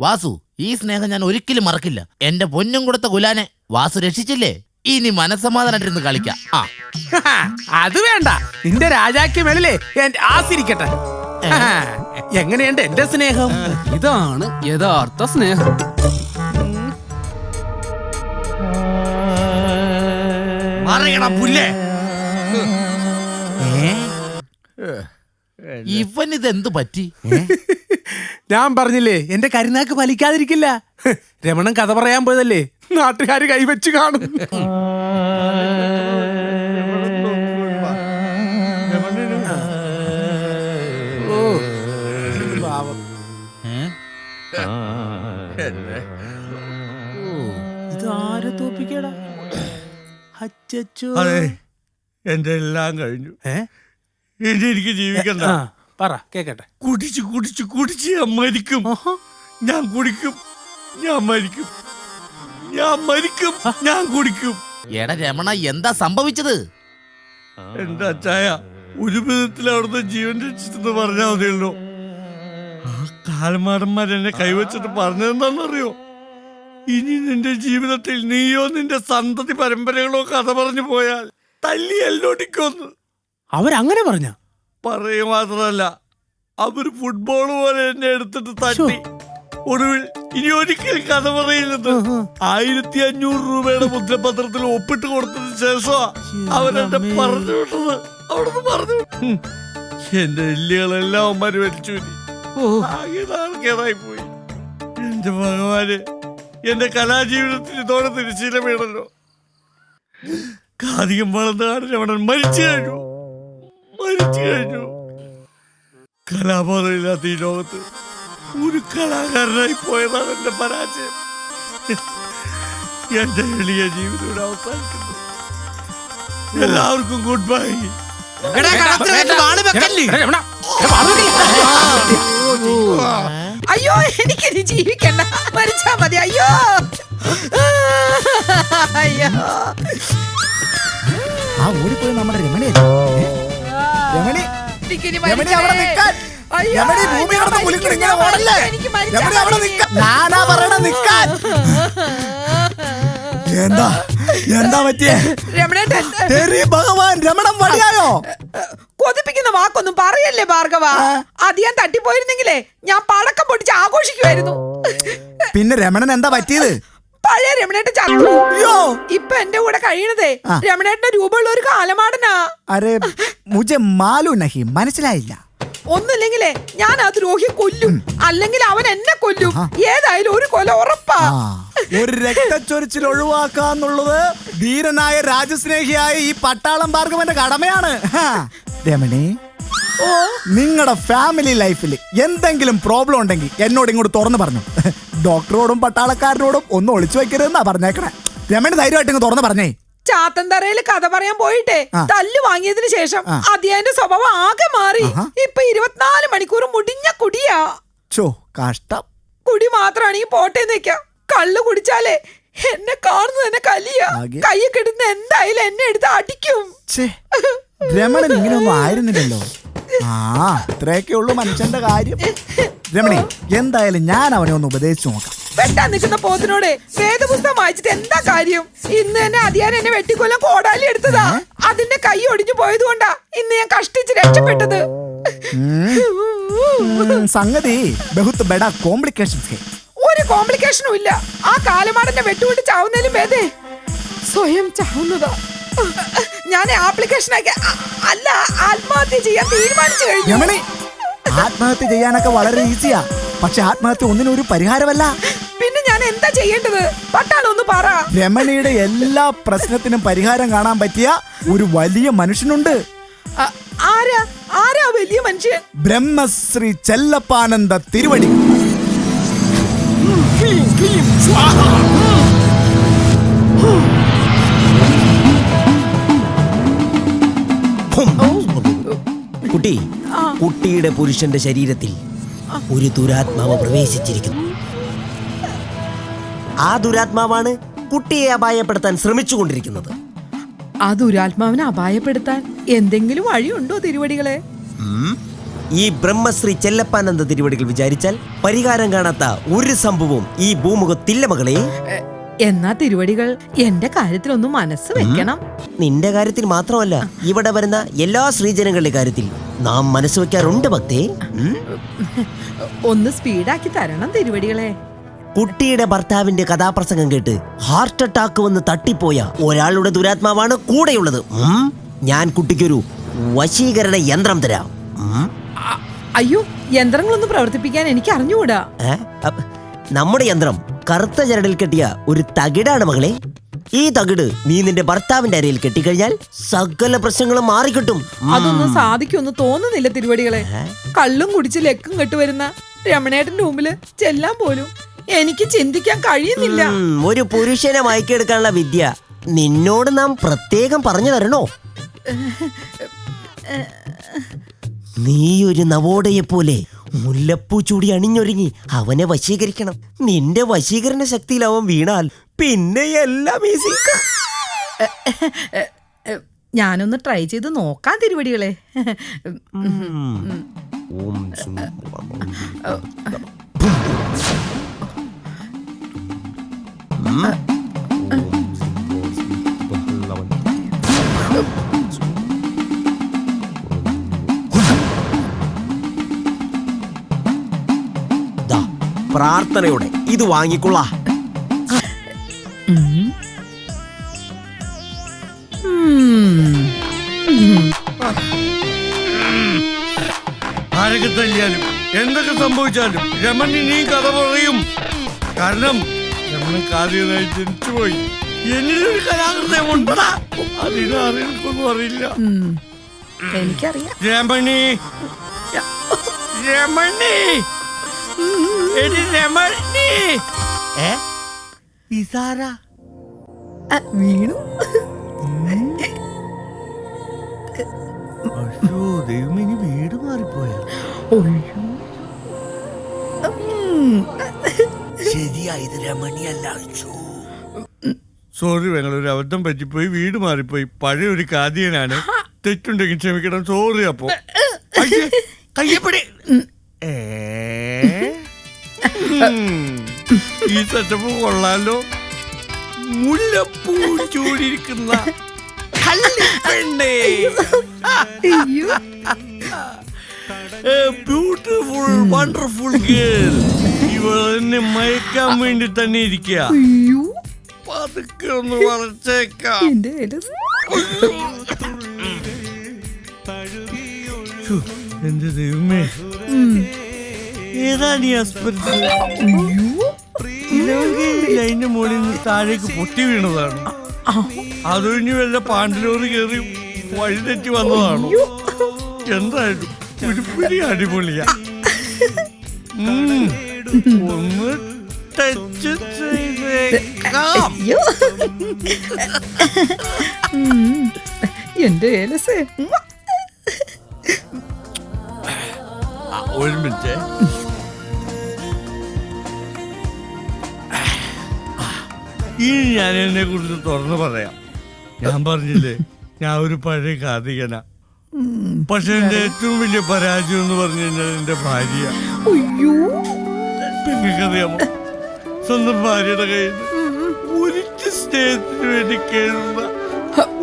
വാസു, ഈ സ്നേഹം ഞാൻ ഒരിക്കലും മറക്കില്ല. എന്റെ പൊന്നും കൊടുത്ത ഗുലാനെ വാസു രക്ഷിച്ചില്ലേ? ഇനി മനസ്സമാധാനായിട്ടിരുന്ന് കളിക്കാം. അത് വേണ്ട, നിന്റെ രാജാക്ക് മേളിലേ ആസിരിക്കട്ടെ. എങ്ങനെയുണ്ട് എന്റെ സ്നേഹം? ഇതാണ് യഥാർത്ഥ സ്നേഹം. ഇവൻ ഇതെന്തു പറ്റി? ഞാൻ പറഞ്ഞില്ലേ എന്റെ കരുനാക്ക് ഫലിക്കാതിരിക്കില്ല. രമണൻ കഥ പറയാൻ പോയതല്ലേ, നാട്ടുകാര് കൈവച്ച് കാണും. ഇതാരെ തോപ്പിക്കടാ? എന്റെ എല്ലാം കഴിഞ്ഞു. ഇനി എനിക്ക് ജീവിക്കണ്ട. പറ കേക്കട്ടെ. കുടിച്ച് കുടിച്ച് കുടിച്ച് ഞാൻ മരിക്കും. ഞാൻ കുടിക്കും, ഞാൻ മരിക്കും, ഞാൻ മരിക്കും, ഞാൻ കുടിക്കും. എടാ രമണ, എന്താ സംഭവിച്ചത്? എന്റെ അച്ചായ ഒരു വിധത്തിൽ അവിടുത്തെ ജീവൻ രക്ഷിച്ചെന്ന് പറഞ്ഞാൽ മതിയല്ലോ. ആ കാലമാടന്മാർ എന്നെ കൈവച്ചിട്ട് പറഞ്ഞതെന്താണെന്നറിയോ? ഇനി നിന്റെ ജീവിതത്തിൽ നീയോ നിന്റെ സന്തതി പരമ്പരകളോ കഥ പറഞ്ഞു പോയാൽ തല്ലി എല്ലോടിക്കൊന്ന്. അവരങ്ങനെ പറഞ്ഞ? പറയുക മാത്രമല്ല, അവര് ഫുട്ബോൾ പോലെ എന്നെ എടുത്തിട്ട് തട്ടി. ഒടുവിൽ ഇനി ഒരിക്കലും കഥ പറയില്ലെന്ന് 1500 രൂപയുടെ മുദ്രപത്രത്തിൽ ഒപ്പിട്ട് കൊടുത്തതിന് ശേഷമാ അവരെന്നെ പറഞ്ഞു വിട്ടത്. അവിടുന്ന് പറഞ്ഞു എന്റെ എല്ലുകളെല്ലാം അവന്മാര് വലിച്ചു. ആകെതായി പോയി. എന്റെ ഭഗവാന്, എന്റെ കലാജീവിതത്തിന് ഇതോടെ തിരിശീല വീണല്ലോ. കാതികം വളർന്നാണ് രമണൻ മരിച്ചു കഴിഞ്ഞു, മരിച്ചു കഴിഞ്ഞു. കലാബോധമില്ലാത്ത ഈ ലോകത്ത് ഒരു കലാകാരനായി പോയതാണ് എന്റെ പരാജയം. എന്റെ എളിയ ജീവിതം ഇവിടെ അവസാനിക്കുന്നു. എല്ലാവർക്കും ഗുഡ് ബൈ. അയ്യോ, എനിക്കിനി ജീവിക്കണ്ട, മരിച്ചാ മതി. അയ്യോ അയ്യോ. ആ ഓടിപ്പോയി നമ്മുടെ രമണി. രമണി, ഞാനാ പറയണ നിക്കാൻ. എന്താ എന്താ പറ്റിയേ? ഭഗവാൻ, രമണം വടിയായോ? കൊതിപ്പിക്കുന്ന വാക്കൊന്നും പറയല്ലേ ഭാർഗവ. അത് ഞാൻ തട്ടിപ്പോയിരുന്നെങ്കിലേ ഞാൻ പടക്കം പൊട്ടിച്ച് ആഘോഷിക്കുമായിരുന്നു. പിന്നെ രമണൻ എന്താ പറ്റിയത്? പഴയ രമണേട്ടൻ ചത്തു. ഇപ്പൊ എന്റെ കൂടെ കഴിയണതേ രമണേട്ടന്റെ രൂപമുള്ള ഒരു കാലമാടനാ. അരെ മുझे मालूम नहीं, മനസ്സിലായില്ല. ഒന്നുമില്ലെങ്കിലേ ഞാൻ ആ ദ്രോഹിയെ കൊല്ലും, അല്ലെങ്കിൽ അവൻ എന്നെ കൊല്ലും. ഏതായാലും ഒരു കൊല ഉറപ്പാ. ഒരു രക്തച്ചൊരിച്ചിൽ ഒഴിവാക്കാന്നുള്ളത് ധീരനായ രാജസ്നേഹിയായ ഈ പട്ടാളം ഭാർഗവന്റെ കടമയാണ്. രമണി, നിങ്ങളുടെ ഫാമിലി ലൈഫിൽ എന്തെങ്കിലും പ്രോബ്ലം ഉണ്ടെങ്കിൽ എന്നോട് ഇങ്ങോട്ട് തുറന്നു പറഞ്ഞു. ഡോക്ടറോടും പട്ടാളക്കാരനോടും ഒന്നും ഒളിച്ചു വെക്കരുതെന്നാ പറഞ്ഞേക്കണേ. രമണി ധൈര്യമായിട്ട് ഇങ്ങ് തുറന്നു പറഞ്ഞേ. ചാത്തന്തറയിൽ കഥ പറയാൻ പോയിട്ടേ തല്ല് വാങ്ങിയതിനു ശേഷം അതിന്റെ സ്വഭാവം ആകെ മാറി. ഇപ്പൊ 24 മണിക്കൂർ മുടിഞ്ഞ കുടിയാ. കഷ്ടം. കുടി മാത്രമാണെങ്കിൽ പോട്ടെ നിക്കാം. കള്ളു കുടിച്ചാലേ എന്നെ കാണുന്നത് തന്നെ കലിയാ. കയ്യെ കിട്ടുന്ന എന്തായാലും എന്നെ എടുത്ത് അടിക്കും. രമണൻ ഇങ്ങനെയൊന്നും ആയിരുന്നില്ലല്ലോ. ഇത്രയൊക്കെ ഉള്ളു മനുഷ്യന്റെ കാര്യം. രമണി, എന്തായാലും ഞാൻ അവനെ ഒന്ന് ഉപദേശിച്ചു നോക്കാം. വെട്ടാൻ നിൽക്കുന്ന പോത്തിനോട് വേദപുസ്തകം വായിച്ചിട്ട് എന്താ കാര്യം? ഇന്ന് തന്നെ അതിയാൻ എന്നെ വെട്ടിക്കൊല്ലം കോടാലി എടുത്തതാ. അതിന്റെ കൈ ഒടിഞ്ഞു പോയത് കൊണ്ടാ ഇന്ന് ഞാൻ കഷ്ടിച്ച് രക്ഷപ്പെട്ടത്. സംഗതി ബഹുത്ത് ബഡാ കോംപ്ലിക്കേഷൻസ് ഹേ. ഒരു കോംപ്ലിക്കേഷനും ഇല്ല. ആ കാലമാടന്റെ വെട്ടുകൊണ്ട് ചാവുന്നതിലും ഭേദേ സ്വയം ചാവുന്നതാ. ഞാൻ ആപ്ലിക്കേഷൻ അല്ല, ആത്മഹത്യ ചെയ്യാൻ തീരുമാനിച്ചു കഴിഞ്ഞു. ആത്മഹത്യ ചെയ്യാനൊക്കെ വളരെ ഈസിയാ, പക്ഷെ ആത്മഹത്യ ഒന്നിനും ഒരു പരിഹാരമല്ല. പിന്നെ ഞാൻ എന്താ ചെയ്യേണ്ടത്? പട്ടാളം ഒന്ന് പറ. രമണിയുടെ എല്ലാ പ്രശ്നത്തിനും പരിഹാരം കാണാൻ പറ്റിയ ഒരു വലിയ മനുഷ്യനുണ്ട്. ആരാ ആരാ വലിയ മനുഷ്യൻ? ബ്രഹ്മശ്രീ ചെല്ലപ്പാനന്ദ തിരുവടി. കുട്ടി, കുട്ടിയുടെ പുരുഷന്റെ ശരീരത്തിൽ ഒരു ദുരാത്മാവ് പ്രവേശിച്ചിരിക്കുന്നു. ആ ദുരാത്മാവാണ് കുട്ടിയെ അപായപ്പെടുത്താൻ ശ്രമിച്ചുകൊണ്ടിരിക്കുന്നത്. ആ ദുരാത്മാവിനെ അപായപ്പെടുത്താൻ എന്തെങ്കിലും വഴിയുണ്ടോ തിരുവടികളെ? ഈ ബ്രഹ്മശ്രീ ചെല്ലപ്പാനന്ദ തിരുവടികൾ വിചാരിച്ചാൽ പരിഹാരം കാണാത്ത ഒരു സംഭവവും ഈ ഭൂമുഖത്തില്ല മകളെ. എന്നാ തിരുവടികൾ എന്റെ കാര്യത്തിലൊന്നും മനസ്സ് വെക്കണം. നിന്റെ കാര്യത്തിൽ മാത്രമല്ല, ഇവിടെ വരുന്ന എല്ലാ ശ്രീജനങ്ങളുടെ കാര്യത്തിൽ നാം മനസ്സ് വെക്കാറുണ്ട് ഭക്തേ. ഒന്ന് സ്പീഡാക്കി തരണം തിരുവടികളെ. കുട്ടിയുടെ ഭർത്താവിന്റെ കഥാപ്രസംഗം കേട്ട് ഹാർട്ട് അറ്റാക്ക് വന്ന് തട്ടിപ്പോയ ഒരാളുടെ ദുരാത്മാവാണ് കൂടെയുള്ളത്. ഞാൻ കുട്ടിക്കൊരു വശീകരണ യന്ത്രം തരാം. അയ്യോ, യന്ത്രങ്ങളൊന്നും പ്രവർത്തിപ്പിക്കാൻ എനിക്ക് അറിഞ്ഞുകൂടാ. നമ്മുടെ യന്ത്രം കറുത്ത ചരടിൽ കെട്ടിയ ഒരു തകിടാണ് മകളെ. ഈ തകിട് നീ നിന്റെ ഭർത്താവിന്റെ അരയിൽ കെട്ടിക്കഴിഞ്ഞാൽ സകല പ്രശ്നങ്ങളും മാറിക്കിട്ടും. അതൊന്നും സാധിക്കുമെന്ന് തോന്നുന്നില്ല തിരുവടികളെ. കള്ളും കുടിച്ച് ലക്കും കെട്ടുവരുന്ന രമണേട്ടന്റെ മുമ്പില് ചെല്ലാൻ പോലും എനിക്ക് ചിന്തിക്കാൻ കഴിയുന്നില്ല. ഒരു പുരുഷനെ മയക്കെടുക്കാനുള്ള വിദ്യ നിന്നോട് നാം പ്രത്യേകം പറഞ്ഞു തരണോ? നീ ഒരു നവോദയെ പോലെ മുല്ലപ്പൂ ചൂടി അണിഞ്ഞൊരുങ്ങി അവനെ വശീകരിക്കണം. നിന്റെ വശീകരണ ശക്തിയിൽ അവൻ വീണാൽ പിന്നെ എല്ലാം ഈസി. ഞാനൊന്ന് ട്രൈ ചെയ്ത് നോക്കാൻ തിരുവടികളെ. പ്രാർത്ഥനയോടെ ഇത് വാങ്ങിക്കൊള്ളാ. ആരൊക്കെ തല്ലിയാലും എന്തൊക്കെ സംഭവിച്ചാലും രമണി നീ കഥ പറയും. കാരണം രമണൻ കാതികനായി ജനിച്ചുപോയി. എന്നിലൊരു കലാകൃതമുണ്ടാ, അതിനറിയൊന്നും അറിയില്ല. എനിക്കറിയാം. രമണി, രമണി, എടി രമണി. ഇതാരാ? വീണു. ദൈവം, ഇനി വീട് മാറിപ്പോയാ? ശരിയായത് രമണിയല്ല. സോറി, ഞങ്ങളൊരു അബദ്ധം പറ്റിപ്പോയി, വീട് മാറിപ്പോയി. പഴയ ഒരു കാതിയനാണ്, തെറ്റുണ്ടെങ്കിൽ ക്ഷമിക്കണം. സോറി. അപ്പോ കയ്യപ്പടി. ഈ സെറ്റപ്പ് കൊള്ളാലോ. മുല്ലപ്പൂ ചൂടിയിരിക്കുന്ന ബ്യൂട്ടിഫുൾ വണ്ടർഫുൾ ഗേൾ. ഇവൾ എന്നെ മയക്കാൻ വേണ്ടി തന്നെ ഇരിക്കുക. പതുക്കെ ഒന്ന് വളച്ചേക്കാം. എന്റെ ദൈവമേ, ഏതാണ് ഈ ആസ്പത്രി? അതിന്റെ മുകളിൽ നിന്ന് താഴേക്ക് പൊട്ടി വീണതാണ്. അതൊഴിഞ്ഞു വല്ല പാണ്ടിലോറ് കയറി വഴി തെറ്റി വന്നതാണോ? എന്തായാലും ഒരു പിടി അടിപൊളിയാ. ഒന്ന് ടച്ച് ചെയ്തേക്കാം. എന്റെ ഏലസേ. ഒരു മിനിറ്റ്. ഇനി ഞാൻ എന്നെ കുറിച്ച് തുറന്നു പറയാം. ഞാൻ പറഞ്ഞില്ലേ, ഞാൻ ഒരു പഴയ കാതികന. പക്ഷെ എന്റെ ഏറ്റവും വലിയ പരാജയം എന്ന് പറഞ്ഞു കഴിഞ്ഞാൽ എന്റെ ഭാര്യ. നിങ്ങൾക്കറിയാമോ, സ്വന്തം ഭാര്യയുടെ കയ്യിൽ ഒരിക്കൽ സ്നേഹത്തിന് വേണ്ടി കേഴുന്ന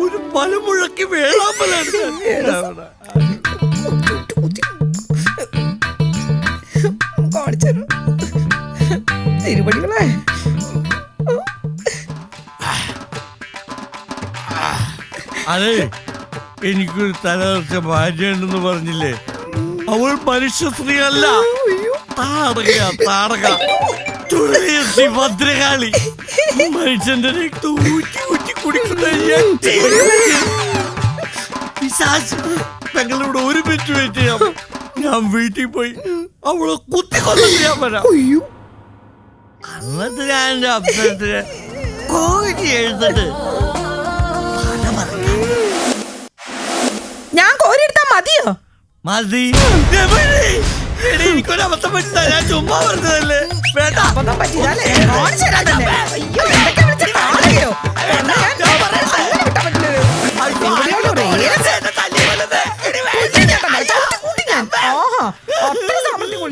ഒരു പലമുഴക്കി വേളാമ്പലാണ്. തിരുവടികളെ, അതെ, എനിക്കൊരു തലതെറിച്ച ഭാര്യ ഉണ്ടെന്ന് പറഞ്ഞില്ലേ, അവൾ മനുഷ്യ സ്ത്രീ അല്ല, താടക ഭദ്രകാളി. മനുഷ്യന്റെ രക്തം ഊറ്റി ഊറ്റി കുടിക്കുന്ന ഞങ്ങളിവിടെ ഒരു മിനിറ്റ് വെയിറ്റ് ചെയ്യാം. ഞാൻ വീട്ടിൽ പോയി അവളെ കുത്തിക്കൊന്നിട്ട് ഞാൻ വരാം. അന്നത്തെ ഞാൻ എന്റെ അഭ്യർത്ഥന കോരി എഴുതട്ട് ഞാൻ കോരിയെടുത്താ മതിയോ? മതി. എനിക്കൊരു അബദ്ധം പറ്റില്ല, ഞാൻ ചുമ്മാ പറഞ്ഞതല്ലേ. വേണ്ട, അബദ്ധം പറ്റിയതല്ലേ? കാണിച്ചു തരാം തന്നെ. അയ്യോ, എന്തൊക്കെ വിളിച്ച് കാണുകയോ? എന്നാ ഞാൻ പറയാൻ അങ്ങനെ വിട്ടാ പറ്റില്ലല്ലോ. അത്ര